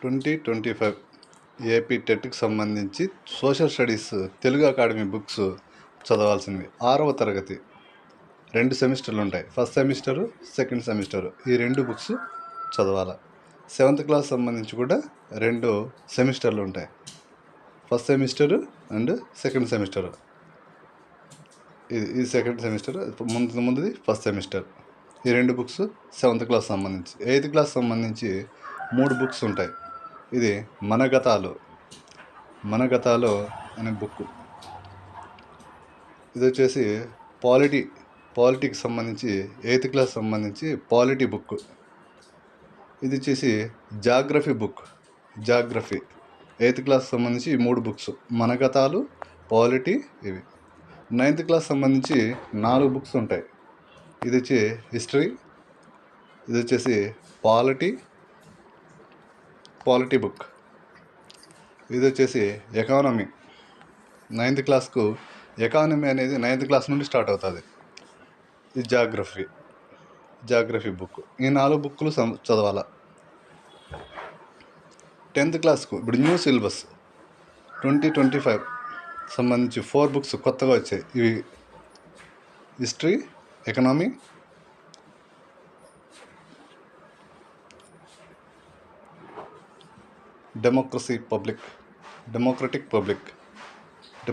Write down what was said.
2025 AP టెట్కి సంబంధించి social studies Telugu academy books చదవాల్సినవి 6వ తరగతి 2 సెమిస్టర్లు ఉంటాయి. ఫస్ట్ సెమిస్టరు, సెకండ్ సెమిస్టరు, ఈ 2 బుక్స్ చదవాలి. 7th క్లాస్ సంబంధించి కూడా 2 సెమిస్టర్లు ఉంటాయి. First semester and second semester. ఇది సెకండ్ సెమిస్టర్, ముందుది ఫస్ట్ సెమిస్టర్. ఈ 2 బుక్స్ 7th క్లాస్ సంబంధించి. 8th క్లాస్ సంబంధించి 3 బుక్స్ ఉంటాయి. ఇది మన గతాలు అనే బుక్. ఇది వచ్చేసి పాలిటీకి సంబంధించి 8th క్లాస్ సంబంధించి పాలిటీ బుక్. ఇది వచ్చేసి జాగ్రఫీ బుక్. 8th క్లాస్ సంబంధించి ఈ 3 బుక్స్, మన గతాలు, పాలిటీ ఇవి. 9th క్లాస్ సంబంధించి 4 బుక్స్ ఉంటాయి. ఇది వచ్చి హిస్టరీ, ఇది వచ్చేసి పాలిటీ బుక్, ఇది వచ్చేసి ఎకానమీ. 9th క్లాస్కు ఎకానమీ అనేది 9th క్లాస్ నుండి స్టార్ట్ అవుతుంది. ఇది జాగ్రఫీ బుక్. ఈ 4 బుక్కులు చదవాలి. 10th క్లాస్కు ఇప్పుడు న్యూ సిలబస్ 2025 సంబంధించి 4 బుక్స్ కొత్తగా వచ్చాయి. ఇవి హిస్టరీ, ఎకనామీ, డెమోక్రటిక్ పబ్లిక్,